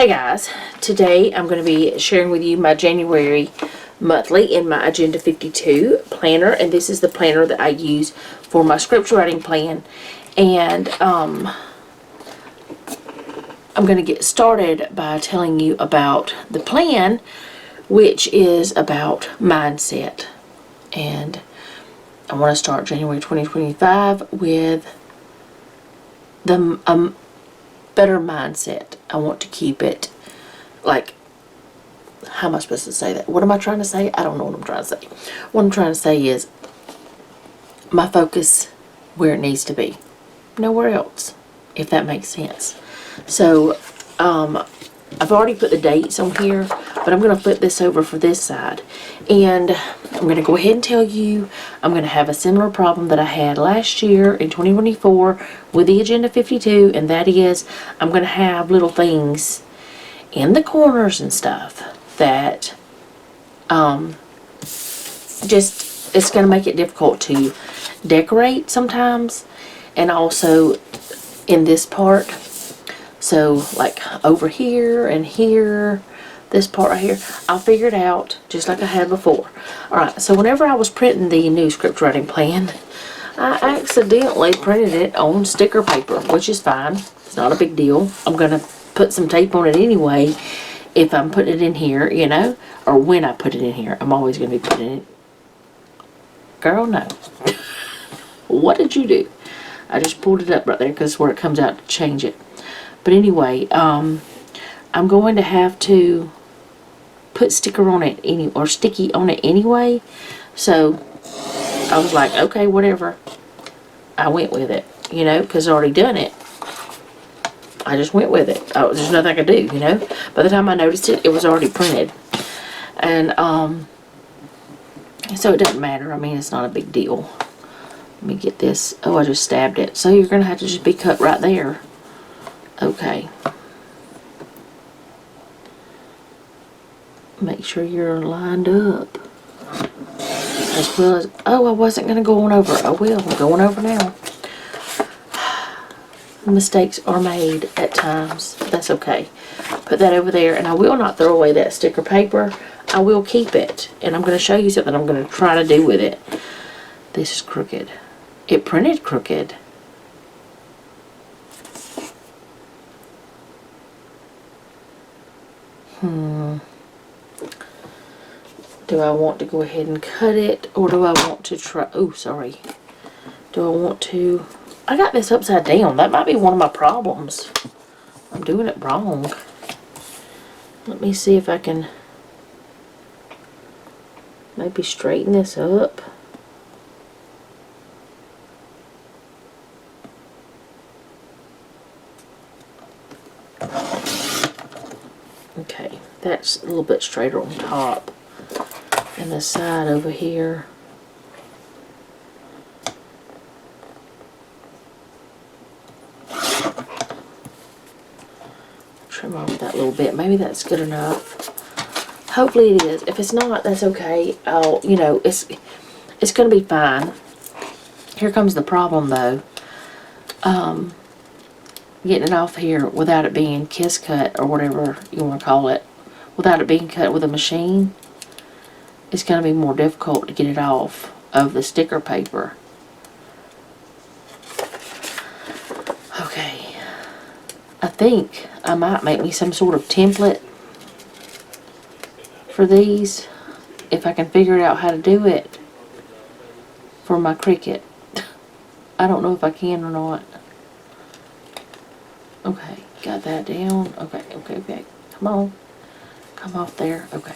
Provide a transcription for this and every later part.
Hey guys, today I'm going to be sharing with you my January monthly in my Agenda 52 planner, and this is the planner that I use for my scripture writing plan. And I'm going to get started by telling you about the plan, which is about mindset. And I want to start January 2025 with the better mindset. I want to keep it, like, how am I supposed to say that? What am I trying to say? I don't know what I'm trying to say. What I'm trying to say is my focus where it needs to be. Nowhere else, if that makes sense. So, I've already put the dates on here, but I'm going to flip this over for this side. And I'm going to go ahead and tell you I'm going to have a similar problem that I had last year in 2024 with the Agenda 52, and that is I'm going to have little things in the corners and stuff that just, it's going to make it difficult to decorate sometimes, and also in this part. So, like, over here and here, this part right here, I'll figure it out just like I had before. Alright, so whenever I was printing the new script writing plan, I accidentally printed it on sticker paper, which is fine. It's not a big deal. I'm going to put some tape on it anyway if I'm putting it in here, you know, or when I put it in here. I'm always going to be putting it. Girl, no. What did you do? I just pulled it up right there because where it comes out to change it. But anyway, I'm going to have to put sticker on it or sticky on it anyway. So I was like, okay, whatever. I went with it, you know, because I already done it. I just went with it. There's nothing I could do, you know. By the time I noticed it, it was already printed. And so it doesn't matter. I mean, it's not a big deal. Let me get this. Oh, I just stabbed it. So you're going to have to just be cut right there. Okay. Make sure you're lined up. As well as, oh, I wasn't going to go on over. I will. I'm going over now. Mistakes are made at times. That's okay. Put that over there, and I will not throw away that sticker paper. I will keep it, and I'm going to show you something I'm going to try to do with it. This is crooked. It printed crooked. Do I want to go ahead and cut it, or do I want to try? Oh, sorry. Do I want to? I got this upside down. That might be one of my problems. I'm doing it wrong. Let me see if I can maybe straighten this up. Okay, that's a little bit straighter on top. And the side over here. Trim off that little bit. Maybe that's good enough. Hopefully it is. If it's not, that's okay. I'll, you know, it's going to be fine. Here comes the problem, though. Getting it off here without it being kiss cut, or whatever you want to call it. Without it being cut with a machine. It's going to be more difficult to get it off of the sticker paper. Okay. I think I might make me some sort of template for these, if I can figure out how to do it for my Cricut. I don't know if I can or not. Okay, got that down. Okay. Come on. Come off there. Okay.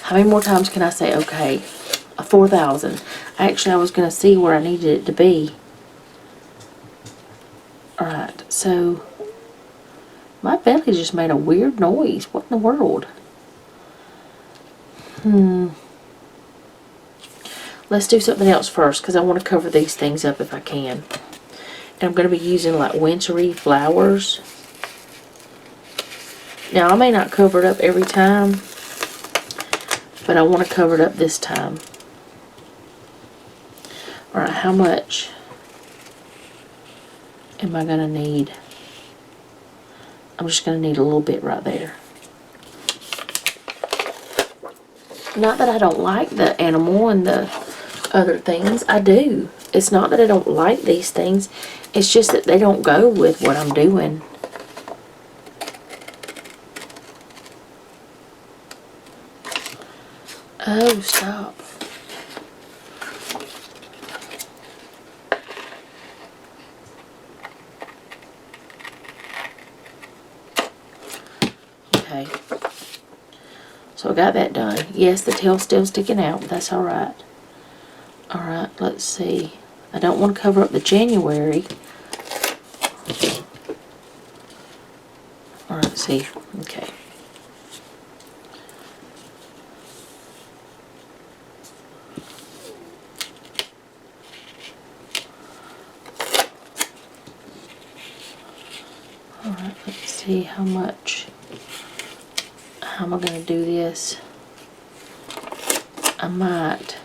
How many more times can I say okay? 4,000. Actually, I was going to see where I needed it to be. Alright, so my belly just made a weird noise. What in the world? Let's do something else first, because I want to cover these things up if I can. And I'm going to be using like wintry flowers. Now, I may not cover it up every time, but I want to cover it up this time. Alright, how much am I going to need I'm just going to need a little bit right there. Not that I don't like the animal and the other things. I do. It's not that I don't like these things. It's just that they don't go with what I'm doing. Oh, stop. Okay. So I got that done. Yes, the tail's still sticking out, but that's alright. Alright, let's see. I don't want to cover up the January. Alright, see. Okay. Alright, let's see how much. How am I going to do this? I might.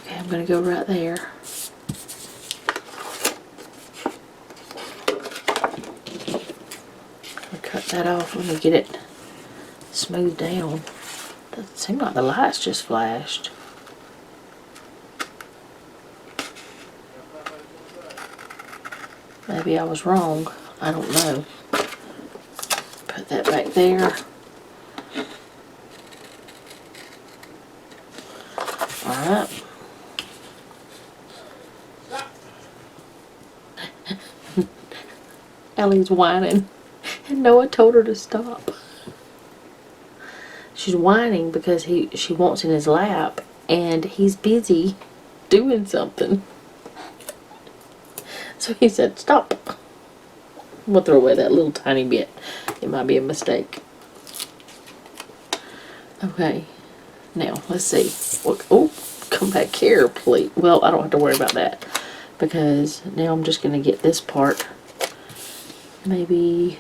Okay, I'm going to go right there. I'll cut that off when we get it smoothed down. Doesn't seem like the lights just flashed. Maybe I was wrong. I don't know. Put that back there. Alright. Ellie's whining. And Noah told her to stop. She's whining because she wants in his lap and he's busy doing something. So he said, stop. I'm going to throw away that little tiny bit. It might be a mistake. Okay. Now, let's see. Look, oh, come back here, please. Well, I don't have to worry about that. Because now I'm just going to get this part. Maybe...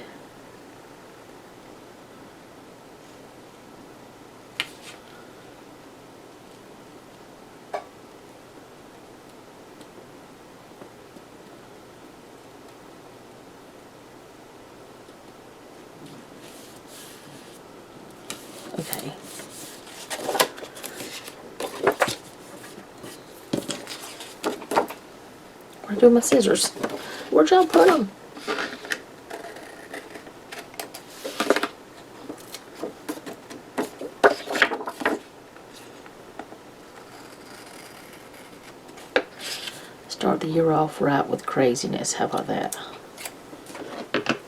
Okay. Where do my scissors? Where'd y'all put them? Start the year off right with craziness. How about that?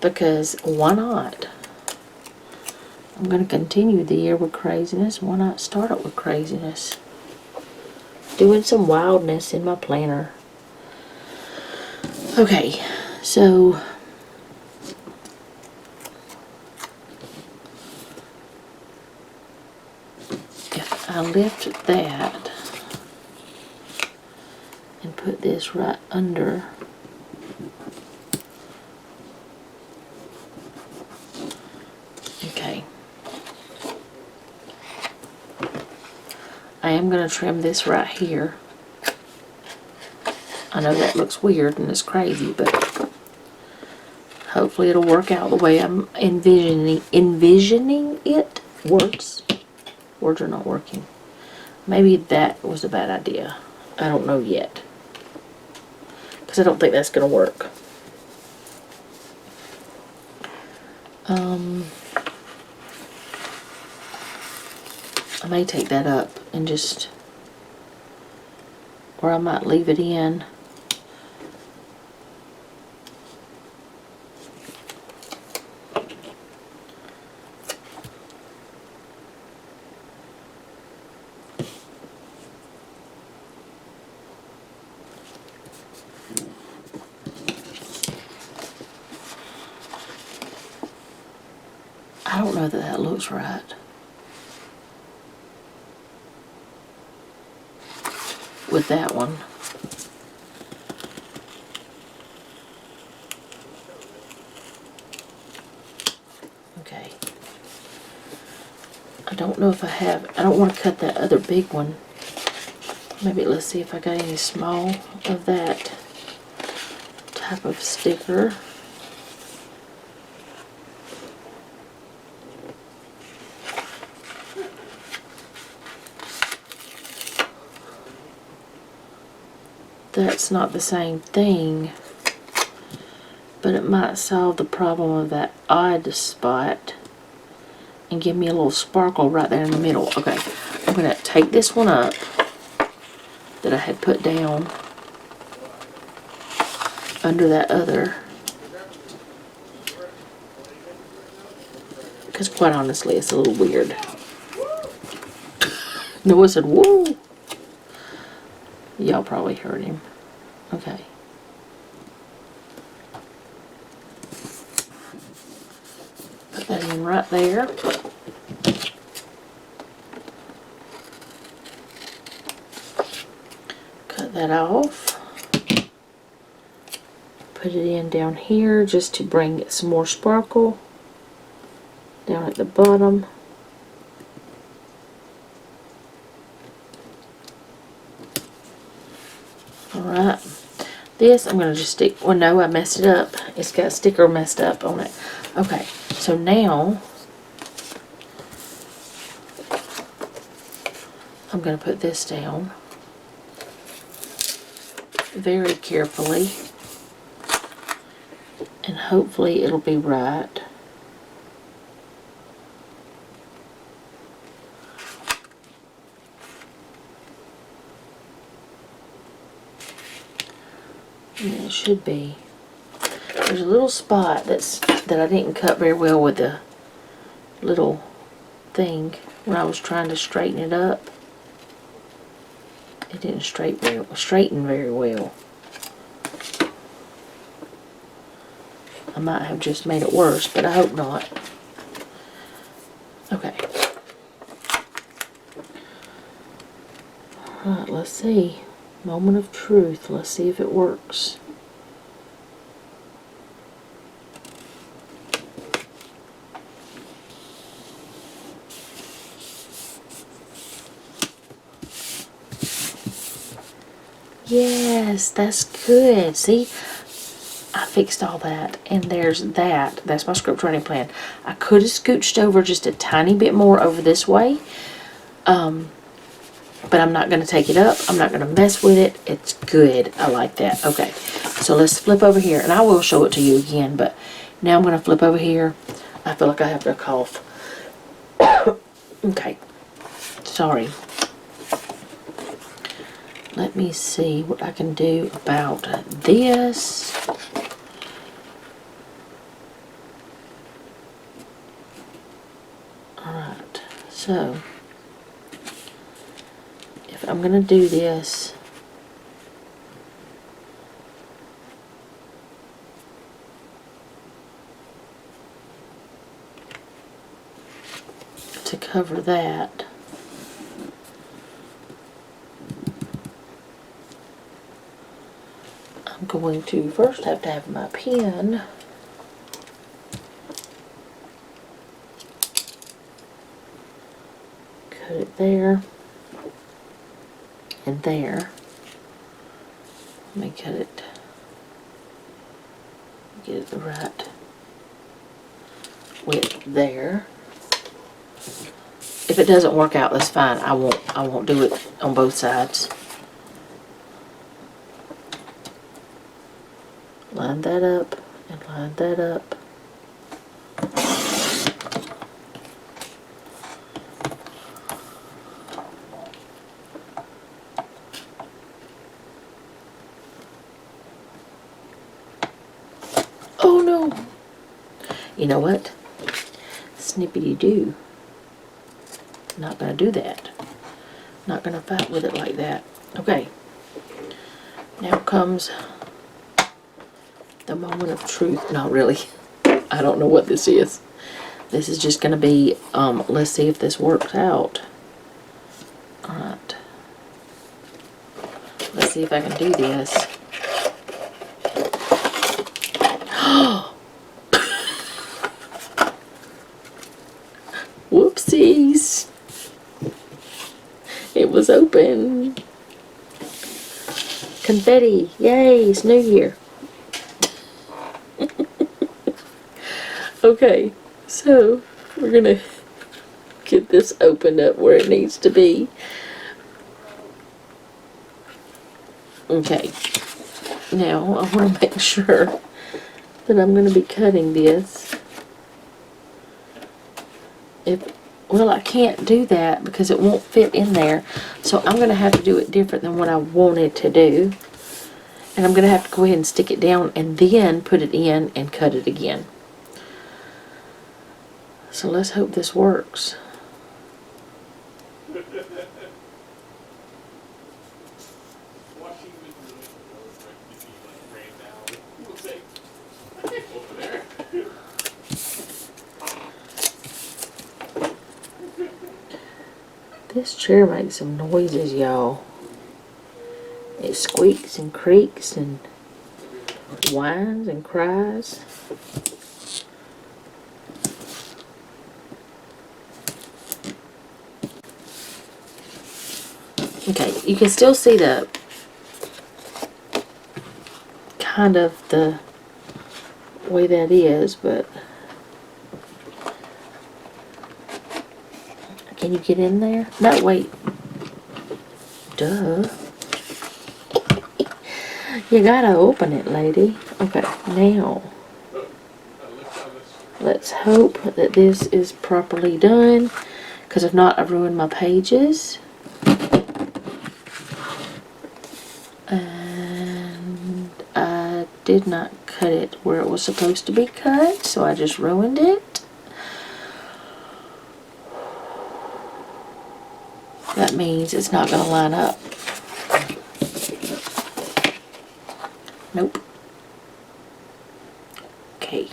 Because why not? I'm going to continue the year with craziness. Why not start it with craziness? Doing some wildness in my planner. Okay, so if I lift that and put this right under, okay. I am going to trim this right here. I know that looks weird and it's crazy, but hopefully it'll work out the way I'm envisioning it. Words are not working. Maybe that was a bad idea. I don't know yet. Because I don't think that's going to work. I may take that up and just, or I might leave it in. I don't know that that looks right. With that one. Okay. I don't don't know if I have, I don't want to cut that other big one. Maybe let's see if I got any small of that type of sticker. That's not the same thing, but it might solve the problem of that odd spot and give me a little sparkle right there in the middle. Okay, I'm going to take this one up that I had put down under that other, because quite honestly it's a little weird. Noah said, whoa! Y'all probably heard him. Okay. Put that in right there. Cut that off. Put it in down here just to bring some more sparkle down at the bottom. Alright, this I'm going to just stick, well no, I messed it up. It's got a sticker messed up on it. Okay, so now I'm going to put this down very carefully and hopefully it'll be right. Yeah, it should be. There's a little spot that I didn't cut very well with the little thing when I was trying to straighten it up. It didn't straighten very well. I might have just made it worse, but I hope not. Okay. Alright, let's see. Moment of truth. Let's see if it works. Yes, that's good. See, I fixed all that, and there's that. That's my script writing plan. I could have scooched over just a tiny bit more over this way, but I'm not going to take it up. I'm not going to mess with it. It's good. I like that. Okay, so let's flip over here, and I will show it to you again, but now I'm going to flip over here. I feel like I have to cough. Okay, sorry. Let me see what I can do about this. Alright, so if I'm going to do this, to cover that, I'm going to first have to have my pen. Cut it there and there. Let me cut it. Get it the right width there. If it doesn't work out, that's fine. I won't do it on both sides. Line that up and line that up. Oh no! You know what? Snippity-doo. Not gonna do that. Not gonna fight with it like that. Okay. Now comes the moment of truth. Not really. I don't know what this is. This is just gonna be, let's see if this works out. Alright. Let's see if I can do this. Whoopsies. was open. Confetti. Yay, it's New Year. Okay, so we're gonna get this opened up where it needs to be. Okay, now I want to make sure that I'm going to be cutting this. Well, I can't do that because it won't fit in there, so I'm going to have to do it different than what I wanted to do. And I'm going to have to go ahead and stick it down and then put it in and cut it again. So let's hope this works. This chair makes some noises, y'all. It squeaks and creaks and whines and cries. Okay, you can still see the kind of the way that is, but can you get in there? No, wait. Duh. You gotta open it, lady. Okay, now let's hope that this is properly done, because if not, I've ruined my pages. And I did not cut it where it was supposed to be cut, so I just ruined it. That means it's not going to line up. Nope. Okay.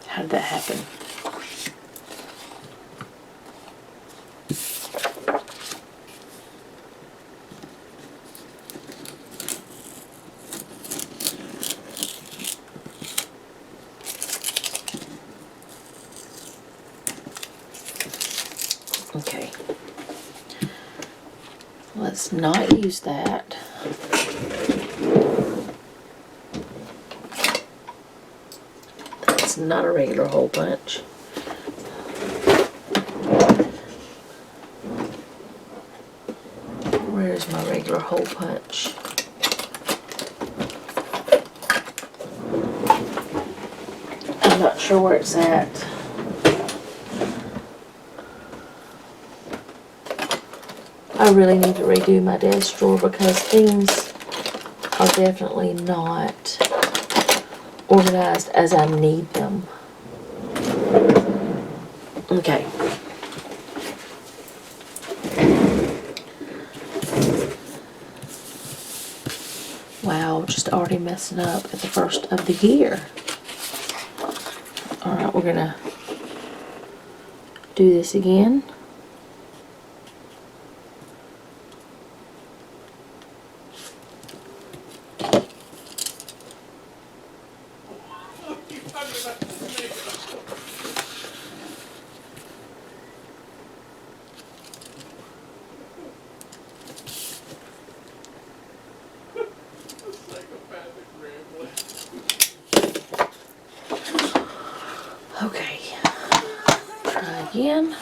How did that happen? Okay. Let's not use that. That's not a regular hole punch. Where's my regular hole punch? I'm not sure where it's at. I really need to redo my desk drawer because things are definitely not organized as I need them. Okay. Wow, just already messing up at the first of the year. Alright, we're gonna do this again. Okay, try again.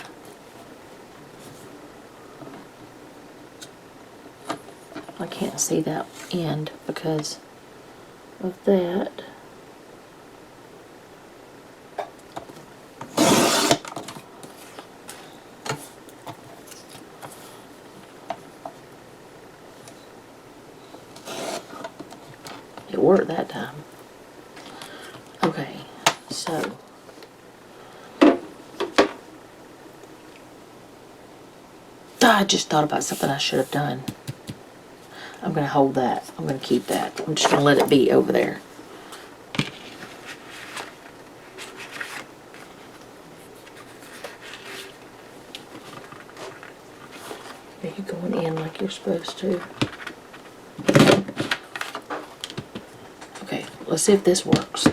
I can't see that end because of that. It worked that time. Okay, so I just thought about something I should have done. I'm going to hold that. I'm going to keep that. I'm just going to let it be over there. Are you going in like you're supposed to? Okay, let's see if this works.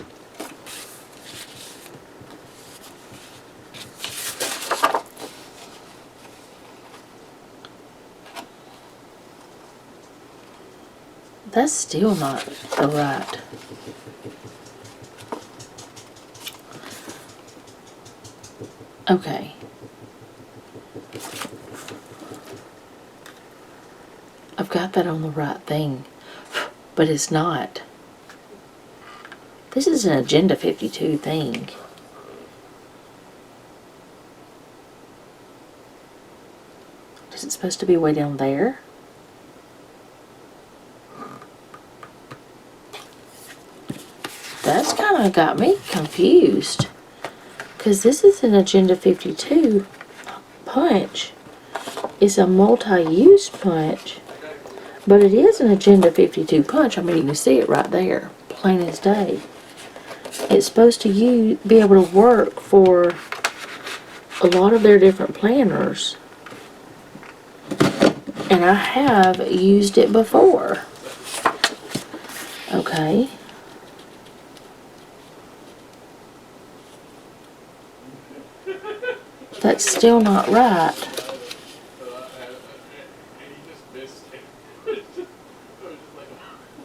That's still not the right. Okay. I've got that on the right thing, but it's not. This is an Agenda 52 thing. Is it supposed to be way down there? That's kind of got me confused. Because this is an Agenda 52 punch. It's a multi-use punch. But it is an Agenda 52 punch. I mean, you can see it right there. Plain as day. It's supposed to be able to work for a lot of their different planners. And I have used it before. Okay. That's still not right.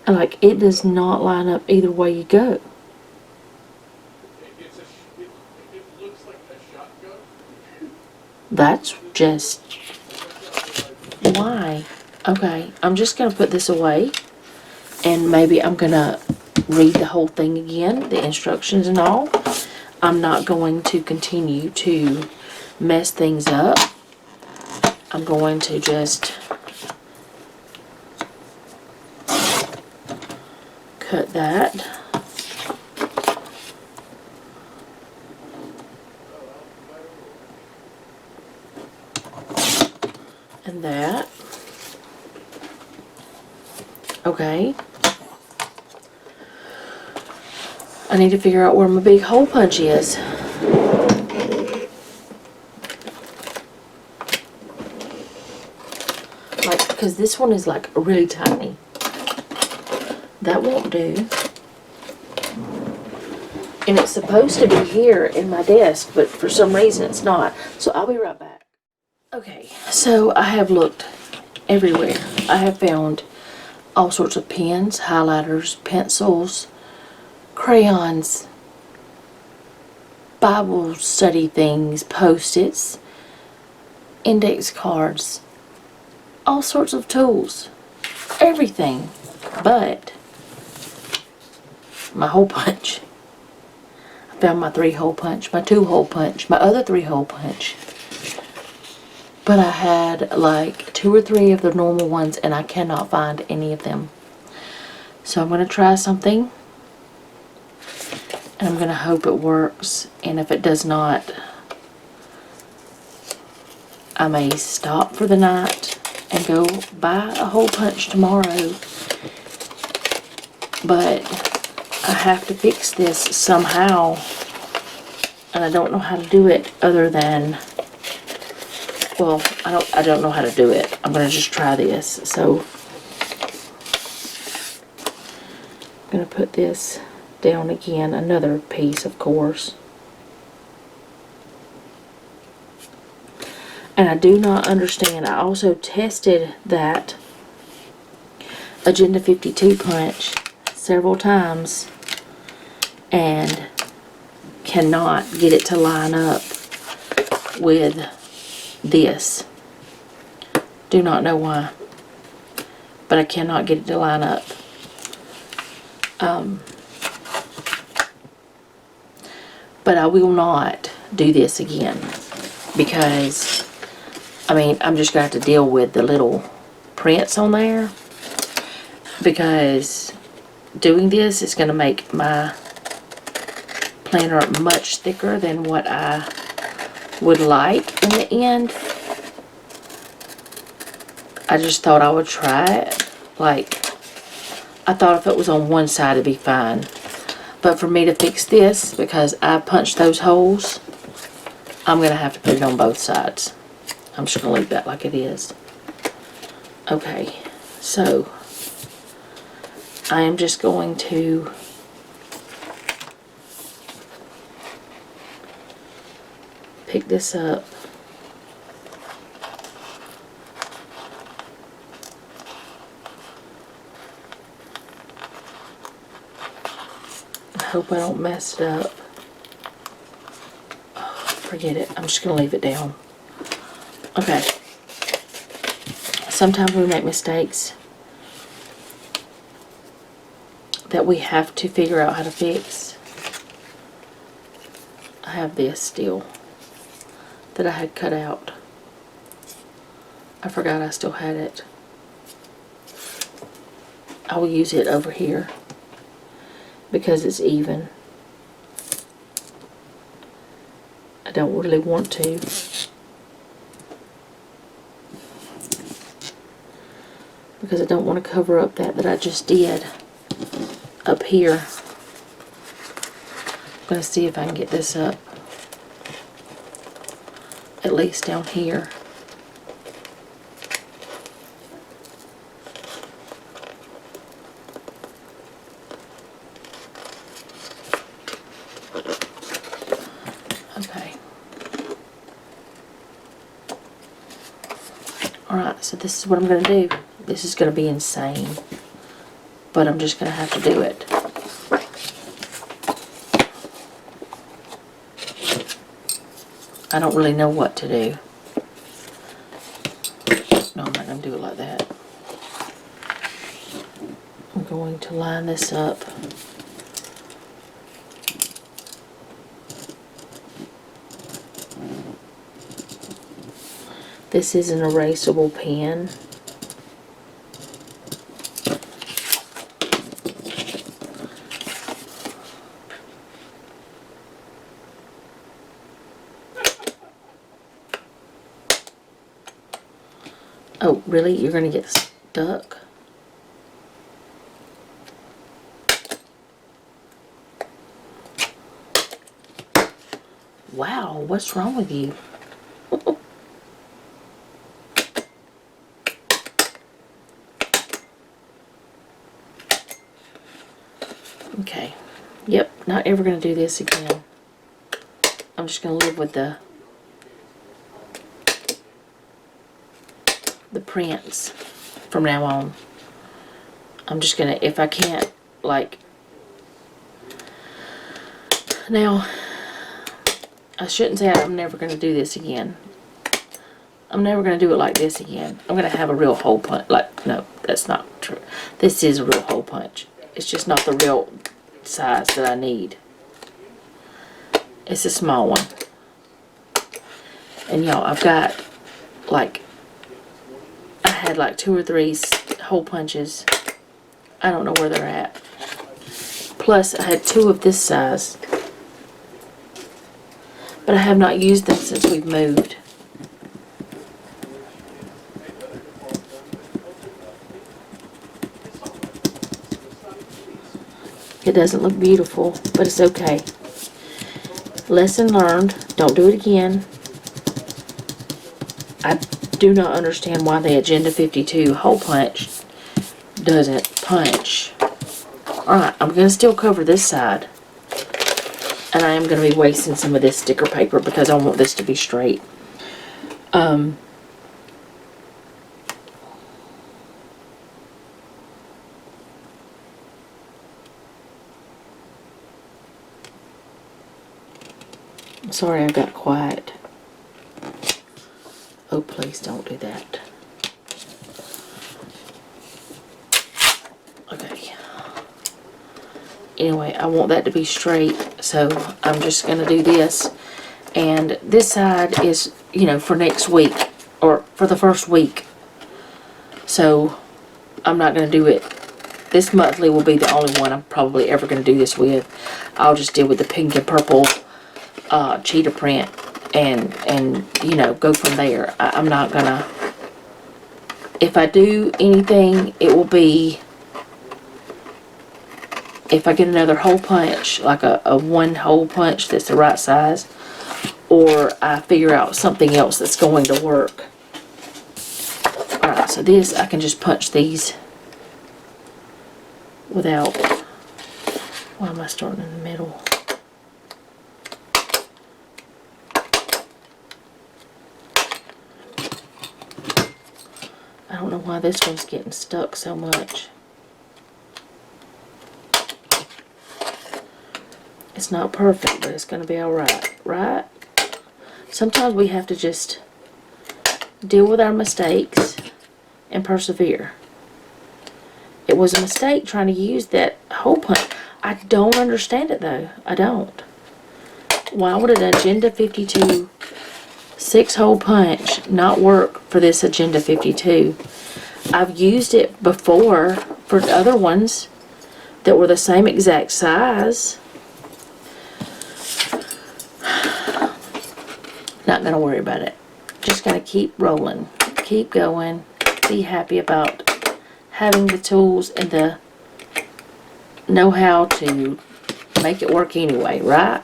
Like, it does not line up either way you go. That's just... why? Okay, I'm just going to put this away. And maybe I'm going to read the whole thing again, the instructions and all. I'm not going to continue to mess things up. I'm going to just cut that. And that. Okay. I need to figure out where my big hole punch is. Like, because this one is like really tiny. That won't do. And it's supposed to be here in my desk, but for some reason it's not. So I'll be right back. Okay, so I have looked everywhere. I have found all sorts of pens, highlighters, pencils, crayons, Bible study things, Post-its, index cards, all sorts of tools, everything but my hole punch. I found my 3-hole punch, my 2-hole punch, my other 3-hole punch. But I had like 2 or 3 of the normal ones and I cannot find any of them. So I'm going to try something. And I'm going to hope it works. And if it does not, I may stop for the night and go buy a hole punch tomorrow. But I have to fix this somehow. And I don't know how to do it other than... well, I don't know how to do it. I'm going to just try this. So, I'm going to put this down again. Another piece, of course. And I do not understand. I also tested that Agenda 52 punch several times and cannot get it to line up with this. Do not know why, but I cannot get it to line up. But I will not do this again because, I mean, I'm just going to have to deal with the little prints on there because doing this is going to make my planner much thicker than what I would like in the end. I just thought I would try it. Like, I thought if it was on one side it'd be fine. But for me to fix this, because I punched those holes, I'm going to have to put it on both sides. I'm just going to leave that like it is. Okay, so I am just going to pick this up. hope I don't mess it up. Forget it. I'm just going to leave it down. Okay. Sometimes we make mistakes that we have to figure out how to fix. I have this still that I had cut out. I forgot I still had it. I will use it over here because it's even. I don't really want to. Because I don't want to cover up that I just did up here. I'm going to see if I can get this up. At least down here. Okay. Alright, so this is what I'm going to do. This is going to be insane. But I'm just going to have to do it. I don't really know what to do. No, I'm not going to do it like that. I'm going to line this up. This is an erasable pen. Oh, really? You're going to get stuck? Wow, what's wrong with you? Okay. Yep, not ever going to do this again. I'm just going to live with the prints from now on. I'm just going to, if I can't, like, now, I shouldn't say I'm never going to do this again. I'm never going to do it like this again. I'm going to have a real hole punch. Like, no, that's not true. This is a real hole punch. It's just not the real size that I need. It's a small one. And y'all, I've got, like, I had like 2 or 3 hole punches. I don't know where they're at. Plus, I had 2 of this size. But I have not used them since we've moved. It doesn't look beautiful, but it's okay. Lesson learned. Don't do it again. I do not understand why the Agenda 52 hole punch doesn't punch. Alright, I'm going to still cover this side. And I am going to be wasting some of this sticker paper because I want this to be straight. I'm sorry I got quiet. Oh, please don't do that. Okay. Anyway, I want that to be straight, so I'm just going to do this. And this side is, you know, for next week, or for the first week. So, I'm not going to do it. This monthly will be the only one I'm probably ever going to do this with. I'll just deal with the pink and purple cheetah print and you know, go from there. I'm not going to, if I do anything, it will be, if I get another hole punch, like a 1 hole punch that's the right size, or I figure out something else that's going to work. Alright, so this, I can just punch these without, why am I starting in the middle? I don't know why this one's getting stuck so much. It's not perfect, but it's going to be alright, right? Sometimes we have to just deal with our mistakes and persevere. It was a mistake trying to use that hole punch. I don't understand it though. I don't. Why would an Agenda 52 6-hole punch not work for this Agenda 52? I've used it before for other ones that were the same exact size. Not gonna worry about it. Just gotta keep rolling, keep going, be happy about having the tools and the know-how to make it work anyway, right?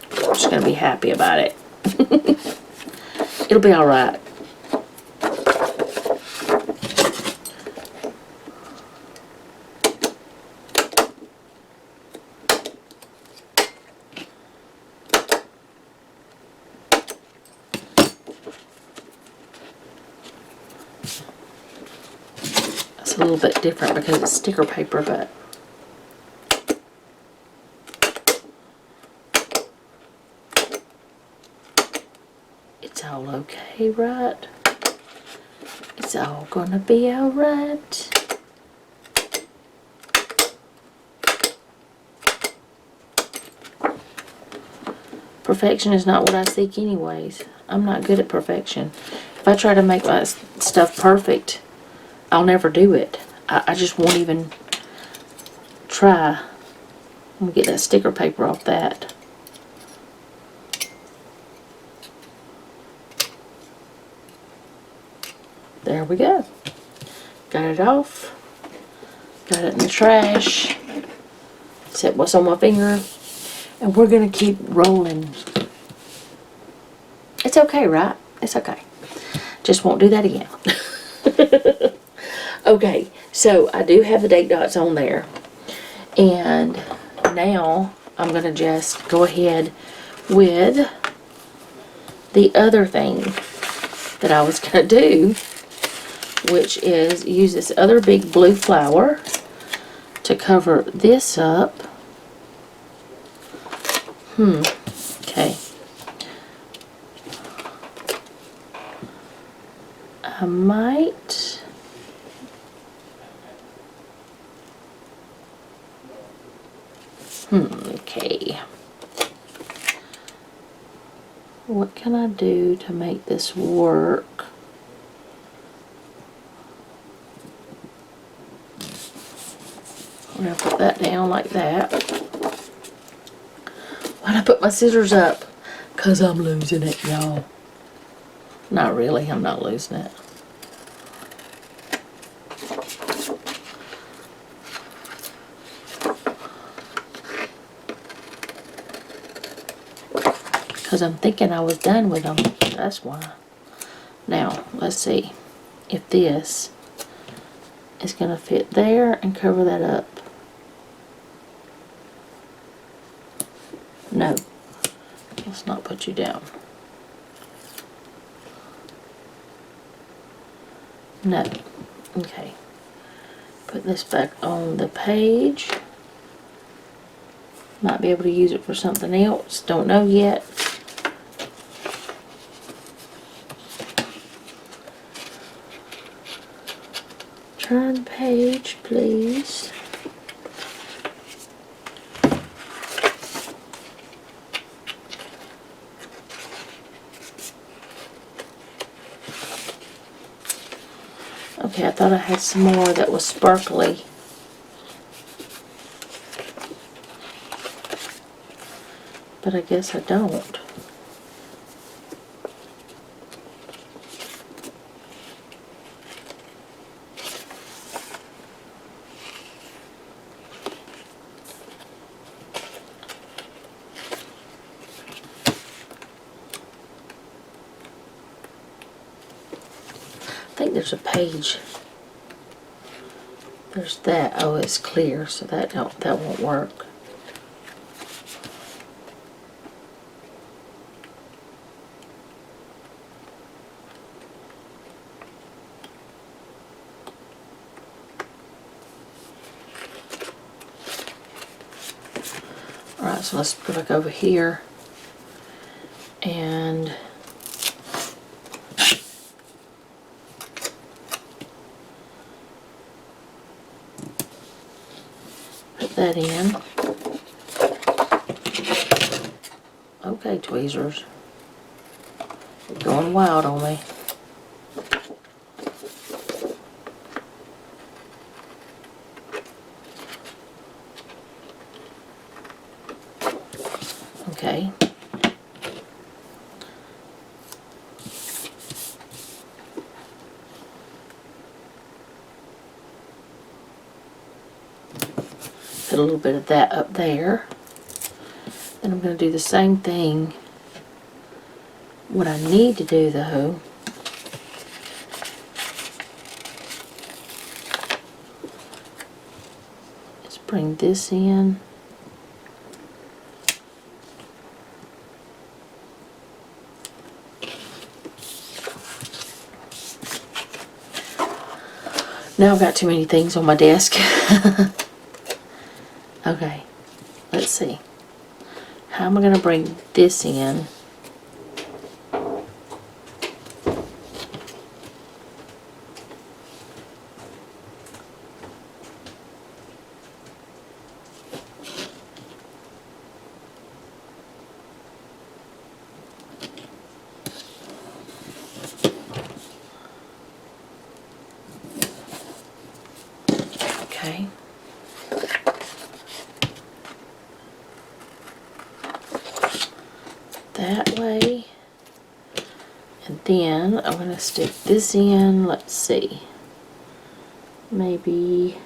Just gonna be happy about it. It'll be alright. It's a little bit different because it's sticker paper, but it's all okay, right? It's all gonna be alright. Perfection is not what I seek anyways. I'm not good at perfection. If I try to make my stuff perfect, I'll never do it. I just won't even try. I'm gonna get that sticker paper off that. There we go. Got it off. Got it in the trash. Except what's on my finger. And we're gonna keep rolling. It's okay, right? It's okay. Just won't do that again. Okay, so I do have the date dots on there. And now I'm gonna just go ahead with the other thing that I was gonna do, which is use this other big blue flower to cover this up. Okay. I might okay. What can I do to make this work? I'm gonna put that down like that. Why'd I put my scissors up? 'Cause I'm losing it, y'all. Not really, I'm not losing it. Because I'm thinking I was done with them. That's why. Now, let's see if this is going to fit there and cover that up. No. Let's not put you down. No. Okay. Put this back on the page. Might be able to use it for something else. Don't know yet. Turn page, please. Okay, I thought I had some more that was sparkly. But I guess I don't. I think there's a page. There's that. Oh, it's clear, so that won't work. Alright, So let's go back over here and put that in. Okay, tweezers. You're going wild on me. Okay. Put a little bit of that up there. Then I'm going to do the same thing. What I need to do though is bring this in. Now I've got too many things on my desk. Okay, let's see. How am I going to bring this in? Okay. That way. And then I'm going to stick this in. Let's see. Maybe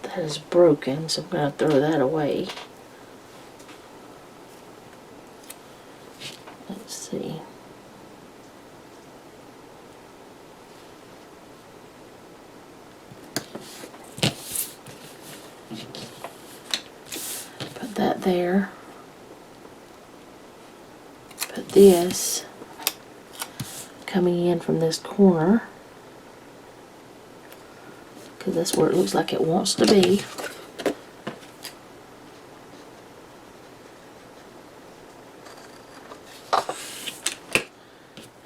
that is broken, so I'm going to throw that away. Let's see. Put that there. Put this coming in from this corner, because that's where it looks like it wants to be.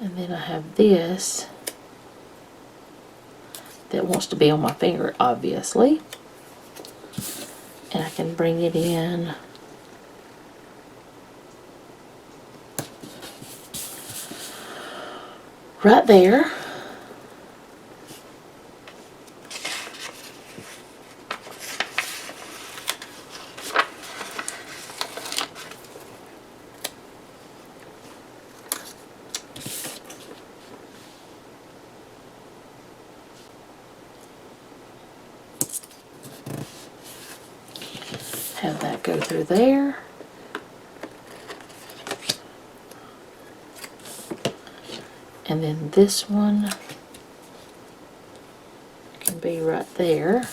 And then I have this that wants to be on my finger, obviously. And I can bring it in right there. Have that go through there. And then this one can be right there.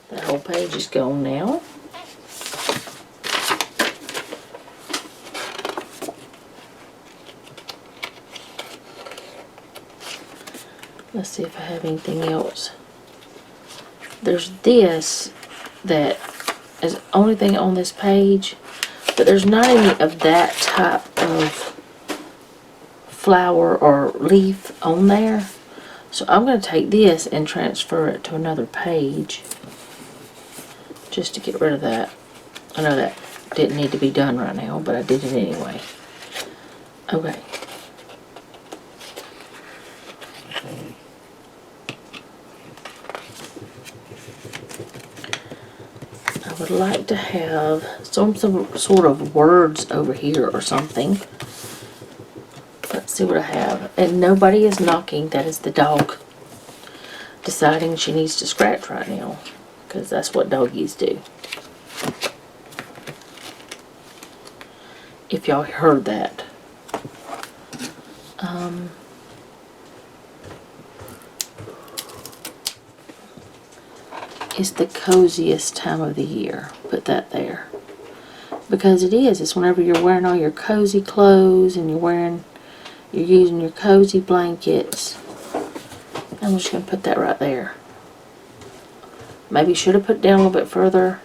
That whole page is gone now. Let's see if I have anything else. There's this that is the only thing on this page, but there's not any of that type of flower or leaf on there. So I'm going to take this and transfer it to another page just to get rid of that. I know that didn't need to be done right now, but I did it anyway. Okay. I would like to have some sort of words over here or something. Let's see what I have. And nobody is knocking. That is the dog deciding she needs to scratch right now, because that's what doggies do. if y'all heard that. It's the coziest time of the year. Put that there. Because it is. It's whenever you're wearing all your cozy clothes and you're using your cozy blankets. I'm just going to put that right there. Maybe should have put it down a little bit further.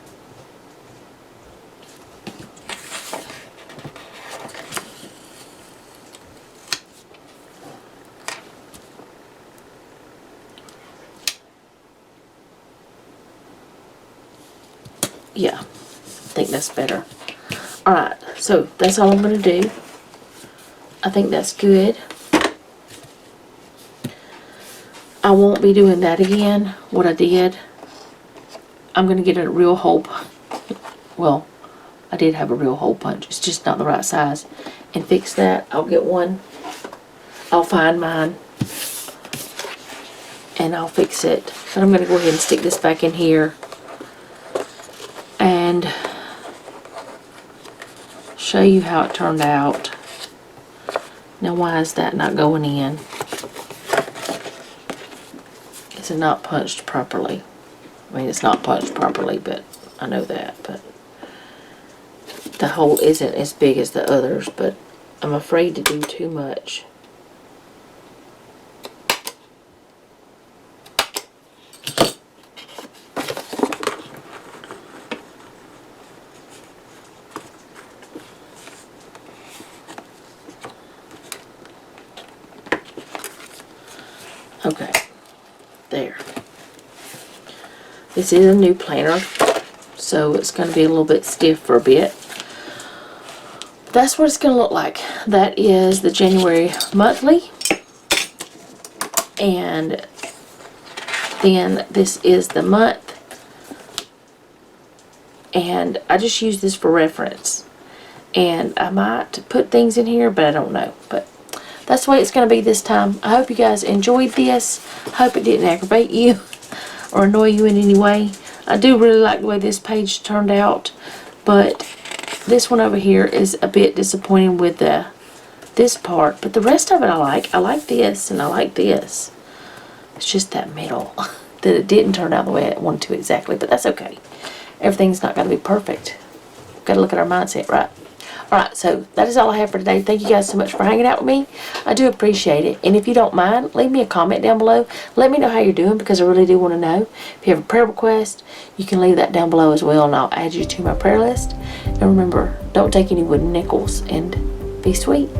Yeah, I think that's better. Alright, so that's all I'm going to do. I think that's good. I won't be doing that again, what I did. I'm going to get a real hole. Well, I did have a real hole punch. It's just not the right size. And fix that. I'll get one. I'll find mine. And I'll fix it. But I'm going to go ahead and stick this back in here. And show you how it turned out. Now why is that not going in? Is it not punched properly? I mean, it's not punched properly, but I know that. But the hole isn't as big as the others, but I'm afraid to do too much. Okay, there. This is a new planner, so it's going to be a little bit stiff for a bit. That's what it's going to look like. That is the January monthly. And then this is the month. And I just use this for reference. And I might put things in here, but I don't know. But that's the way it's going to be this time. I hope you guys enjoyed this. I hope it didn't aggravate you or annoy you in any way. I do really like the way this page turned out, but this one over here is a bit disappointing with this part, but the rest of it I like. I like this and I like this. It's just that middle that it didn't turn out the way I wanted to exactly, but that's okay. Everything's not going to be perfect. Got to look at our mindset, right? Alright, so that is all I have for today. Thank you guys so much for hanging out with me. I do appreciate it. And if you don't mind, leave me a comment down below. Let me know how you're doing, because I really do want to know. If you have a prayer request, you can leave that down below as well, and I'll add you to my prayer list. And remember, don't take any wooden nickels, and be sweet.